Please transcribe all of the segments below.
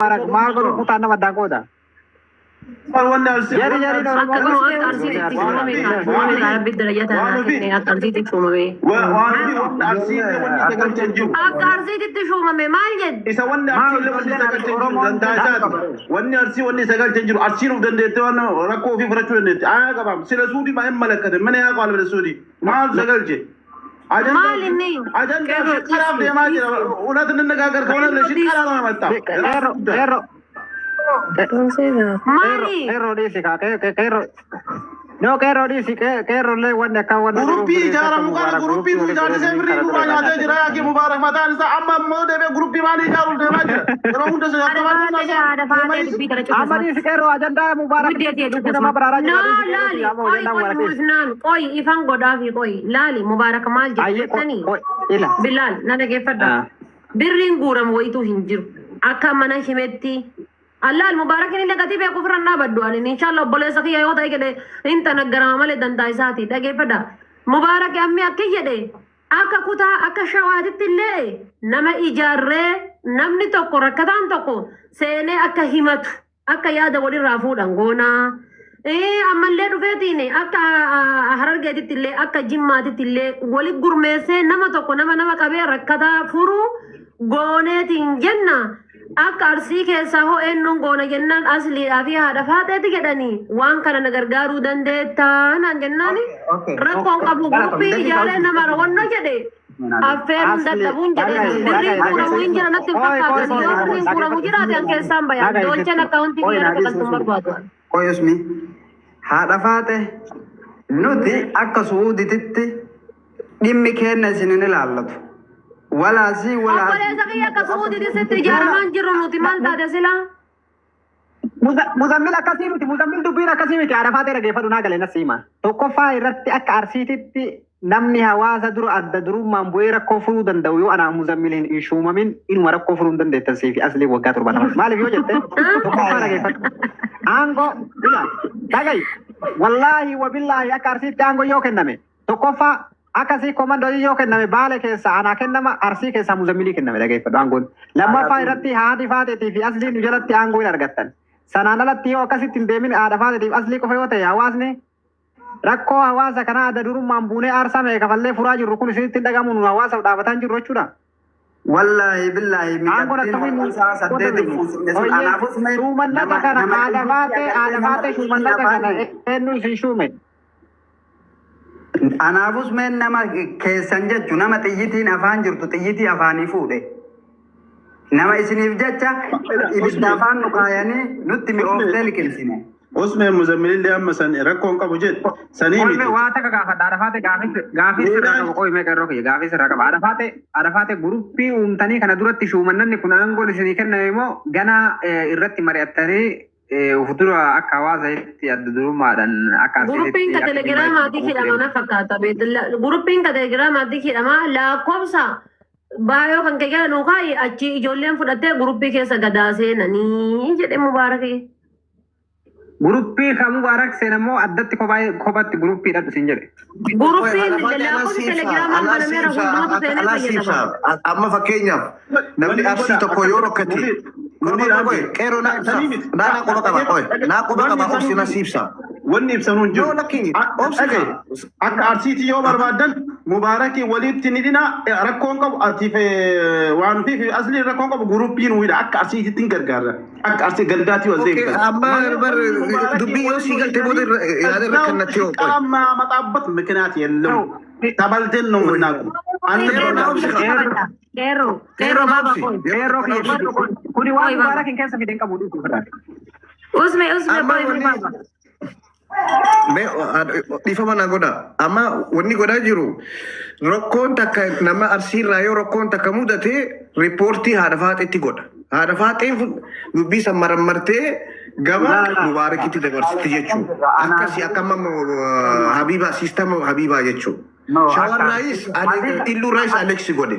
maal godhu kutaan nama addaan qooda. Jari jari Kero di sih kak, kero. No kero di sih, kero le wanda kawan. Grupi jarak muka, grupi tu jadi sembri muka ada jerak yang mubarak mata ni sa amma mau deh grupi mana jarul deh macam. Kalau udah sudah teman Amma di sih kero ajanda mubarak. Nama beraraj. Koi ifan godafi koi lali mubarak mal jadi Bilal nada kefada. Birring guram wo itu hinjir. Akka mana himetti. Allah المبارك اللي قتي في كفرنا بدوان إن شاء الله بولي سخي يوتا كده إنت نجرام على دنتاي ساتي ده كيف ده مبارك أمي أكيد ده أكا كوتا أكا شواهد تلي نما إجارة نمني تكو ركضان تكو سيني أكا همت أكا يادا ولي رافو دنغونا أما اللي رفيتيني أكا هرر جدي تلي أكا جمات تلي ولي قرميسي نما تكو نما كبير ركضا فرو غونيتين جنة Akka arsii keessaa hoo eenyuun goona jennaan asliidhaa fi haadha faateeti jedhanii waan kana na gargaaruu dandeettaa naan jennaani rakkoon qabu guruppii ijaalee nama rawwannoo jedhe affeeruun dadhabuun jedhe birriin guuramuu hin jira natti hin fakkaatan yoo birriin guuramuu jiraate an keessaan bayaan doolcheen akkaawuntii biyya dhaqaltuun barbaadu. Qoyosmi haadha faate nuti akka suudititti dhimmi kenna isin hin ilaallatu. ولا زي ولا أقول يا زكية كسودي دي ست جارمان جرونو تمال تادا سلا مزمل أكاسيمتي مزمل دبيرة أكاسيمتي عرفات رجع فدونا قال نسيما توقفا يرتي أك أرسيتي نمني هوازا درو أدى درو مامبويرا كفرو دندويو أنا مزملين إيشوما من إن ورا كفرو دند تسيفي أصلي وقات ربنا ما لي بيوجد توقفا رجع فد أنغو بلا تاجي والله وبالله أك أرسيتي أنغو يوكن نمي توقفا Akasi komando yoo kenname baale keessa ana kennama arsii keessa muzammilii kenname dhageeffadhu aangoon lammaffaa irratti haadhi faateetii fi asliin jalatti aangoo hin argattan sanaan alatti yoo akkasitti hin deemin haadha faateetiif aslii qofa yoo ta'e hawaasni rakkoo hawaasa kanaa adda durummaan buunee aarsaa mee kafallee furaa jirru kun isinitti hin dhagamuun hawaasaaf dhaabataan jirru jechuudha. Wallahi billahi Shumannata kana haadha faate shumannata kana eenyu isin shuume. Anaafus meen nama keessan jechu nama xiyyitiin afaan jirtu xiyyitii afaanii fuudhe. Nama isiniif jecha ibidda afaan nu kaayanii nutti mi'ooftee liqimsine. Osmee muzammilillee amma san rakkoon qabu jedhu sanii miti. Waa takka gaafadha arafaate gaafii sirraa qabu qo'i meeqa irroo kiyya gaafii sirraa qaba arafaate guruppii uumtanii kana duratti shumannanni kun aangoon isinii kenname immoo ganaa irratti mari'attanii futura akka hawaasatti adda durummaadhaan akka Guruppiin ka telegiraamaatti hidhama na fakkaata. Guruppiin ka telegiraamaatti hidhama lakkoofsa baay'oo kan keessa nuukaa achi ijoolleen fudhattee guruppii keessa gadaa seenanii jedhe mubaarakee. Guruppii kan mubaarak seenammoo addatti kophatti guruppii dhadhu siin jedhe. Guruppiin lakkoofsa telegiraamaa banameera hundumatu seenee fayyadama. Amma fakkeenyaaf namni arsii tokko yoo rokkate Kero na kuba kaba obsi na sibsa. Wanni ibsanuun jiru. Akka arsiiti yoo barbaadan mubaarakii walitti ni dhina rakkoon qabu artiif waan fi asli rakkoon qabu guruppiin wida akka arsiititti hin gargaarra. Akka arsii galdaatii wal deemta. Amma dubbii yoo sii galte booda yaada rakkannatti yoo qoy. Amma maxaabbat mikinaat yelluu. Tabalteen nu minnaaku. Kero baba kuni waan mubaarakiin keessa fideen qabu dhufu fudhate. Usme boy baba. Dhiifama na godha. Amma wanni godhaa jiru rakkoon takka nama arsiirraa yoo rakkoon takka mudate riippoortii haadha faaxeetti godha. Haadha faaxeen dubbii san marammartee gama mubaarakitti dabarsiti jechuudha. Akkasii akka amma Habiibaa siistama Habiibaa jechuudha. shawarraayis xilluurraayis Aleksi godhe.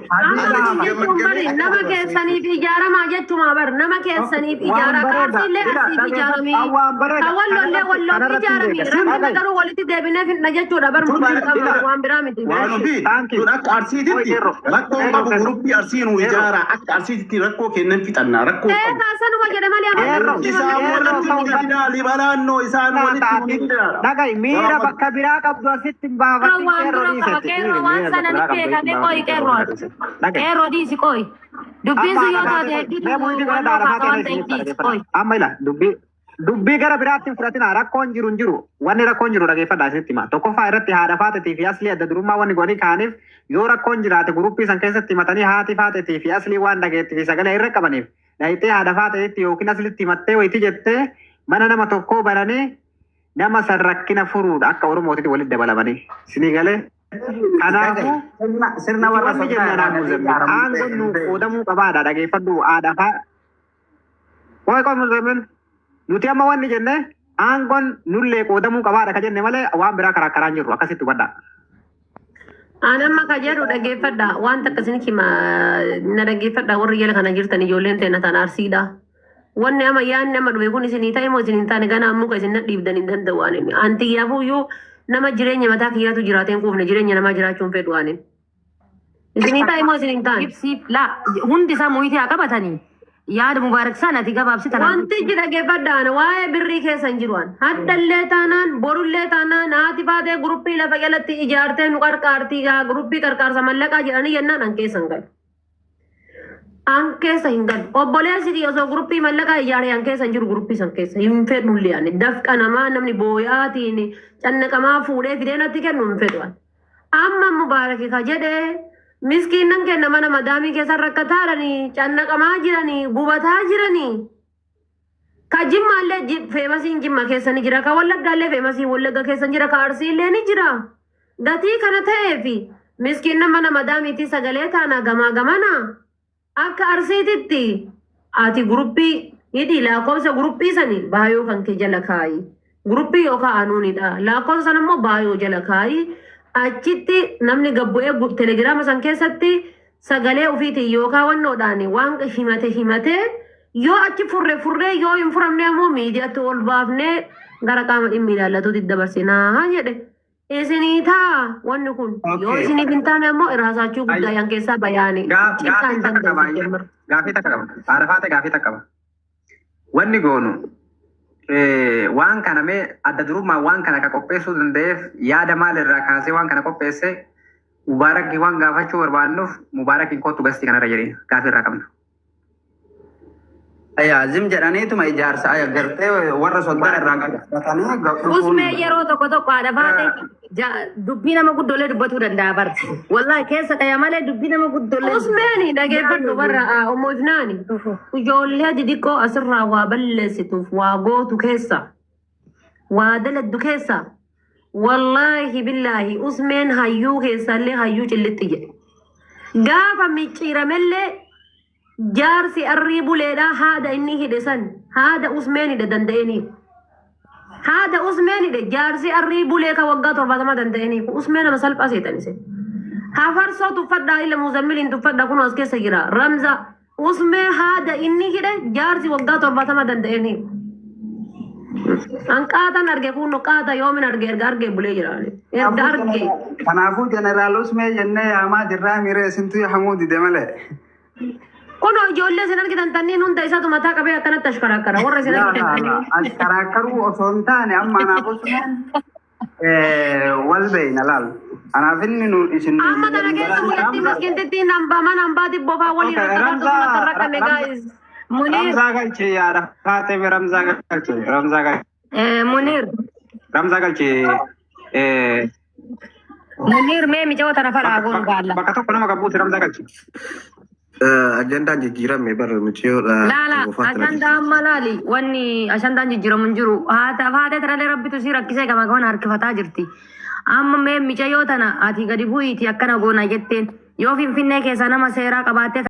nama keessaniif ijaaramaa jechuudha bar nama keessaniif ijaara kaasiillee asiif ijaaramii wallollee walloof ijaaramii rakkina garuu walitti deebinee finna jechuudha bar mubaaraka waan biraa miti. Sun akka arsiititti rakkoo qabu guruppii arsiinuu ijaara akka arsiititti rakkoo kennan fixannaa rakkoo qabu. Sanuma jedhe malee Isaan walitti libanaannoo isaan walitti Dhagai miira bakka biraa qabdu asitti hin baafatin qeerroo waan sana ni beekame qoy qeerroo diisi qoy dubbiin sun yoo taate hedduutu amma ila dubbii gara biraatti hin fudhatina rakkoon jiru hin jiru wanni rakkoon jiru dhageeffadhaa asitti hima tokkoffaa irratti haadha faatetii fi aslii adda durummaa wanni godhanii kaaniif yoo rakkoon jiraate guruppii san keessatti himatanii haati faatetii fi aslii waan dhageettii fi sagalee irra qabaniif dhayitee haadha faateetti yookiin aslitti himattee wayitii jettee mana nama tokkoo baranii nama san rakkina furuudha akka oromootitti walitti dabalamanii sinii galee kanaafu sirna warra aangoon nu qoodamuu qabaadha dhageeffadhu haadha waa'ee qomu zemin nuti amma wanni jenne aangoon nullee qoodamuu qabaadha ka jenne malee waan biraa karaa jirru akkasitti hubadha. Anamma ka jedhu dhageeffadha waan takka isin kima na dhageeffadha warri jala kana jirtan ijoolleen teena tan arsiidha. Wanni ama yaanni nama dhufe kun isinii ta'e moo isin hin taane gana ammuka isin dhiibdan hin danda'u anin. Antiyyaafuu nama jireenya mataa kiyyaatu jiraateen quufne jireenya namaa jiraachuun fedhu anin. Isinii ta'e moo isin hin taane? Ibsiif laa hundi isaa muhitii haa qabatanii. Yaada mubaarak sanati gabaabsi tanaan. Wanti jira geeffadhaan waa'ee birrii keessa hin jiruan. Haddallee taanaan borullee taanaan haati faatee guruppii lafa jalatti ijaartee nu qarqaartii gaa guruppii qarqaarsa mallaqaa jedhanii jennaan an keessa hin galu. An keessa hin galu. Obboleessi osoo guruppii mallaqaa ijaaree an keessa hin jiru guruppii san keessa hin fedhullee ani dafqa namaa namni booyaatiin cannaqamaa fuudhee fidee natti kennu hin fedhu. Amma mubaarak ka jedhee miskiinan kenna mana madaamii keessa rakkataadhanii cannaqamaa jiranii gubataa jiranii ka jimmaallee feemasiin jimma keessa ni jira ka wallaggaallee feemasiin wallagga keessa jira ka arsiillee ni jira gatii kana ta'eefi miskiinan mana madaamiitti sagalee taana gamaa gamana akka arsiititti ati guruppii hidhii lakkoofsa guruppii sani baayoo kan kee jala kaayi guruppii yookaan anuunidha lakkoofsa sana immoo baayoo jala kaayi. Achitti namni gabbu'ee telegiraama san keessatti sagalee ofiitiin yookaan wannoodhaan waan himate yoo achi furree yoo hin furamne ammoo miidiyaatti ol baafnee gara qaama dhimmi ilaallatuutti dabarsinaa jedhe. Isinii taa wanni kun yoo isiniif hin taane ammoo irraasaachuu guddaa yan keessaa bayaane. Gaafii takka qaba. Haadha gaafii takka qaba. Wanni goonu. Waan kana mee adda durummaa waan kana ka qopheessuu danda'eef yaada maalirraa kaasee waan kana qopheesse mubaarakii waan gaafachuu barbaannuuf mubaarakiin kootu gastii kanarra jedhee gaafii irraa qabna. Zim jedhaniituma ijaarsa agartee warra soddaa irraa qabatanii Usmee yeroo tokko haadha faate dubbii nama guddoolee dubbatuu danda'a barti. Wallahi keessa qaya malee dubbii nama guddoolee. Usmeeni dhageeffadhu warra omoofnaani. Ijoollee didiqqoo asirraa waa balleessituuf waa gootu keessa waa daladdu keessa. Wallahi billahi Usmeen hayyuu keessallee hayyuu cillitti jedhe. Gaafa micciiramellee jaarsi arrii buleedha haada inni hidhe san haada Usmeen hidhe danda'eniif. Haada Usmeen hidhe jaarsi arrii bulee ka waggaa 70 danda'eniif Usmeen nama salphaa seexanise. Hafarsoo tuffadhaa illa muzammiliin tuffadhaa kun as keessa jira Ramza Usmee haada inni hidhe jaarsi waggaa 70 danda'eniif. Anqaatan arge kun qaata yoomin arge bulee jira. Erga arge. Kanaafuu jeneraal Usmee jennee yaamaa jirraa miiree sintuu hamuu dide malee. Kuno ijoollee sin argitan tanniin hunda isaatu mataa qabee akkanatti ashkaraakara warra sin argitan. Ashkaraakkaruu osoo hin taane amma anaaf Usmeen wal beeyna laal. Anaaf inni nu isin. Amma tana keessa mul'atti maskiintitti mana hambaati bofaa waliin rakkame gaa'is. Ramzaa galchee yaada taatee Ramzaa galchee. Munir. Ramzaa galchee. Munir mee mijoota nafa laagoon gaalla. Bakka tokko nama qabbuuti Ramzaa galchee. Ajandaan jijjiirame bara michiyoodha. Laala ajandaan malaali wanni ajandaan jijjiiramu hin jiru. Haatee taralee rabbitu si rakkisee gama gaman harkifataa jirti. Amma mee michayoo tana ati gadi bu'iiti akkana goona jetteen yoo finfinnee keessa nama seeraa qabaattee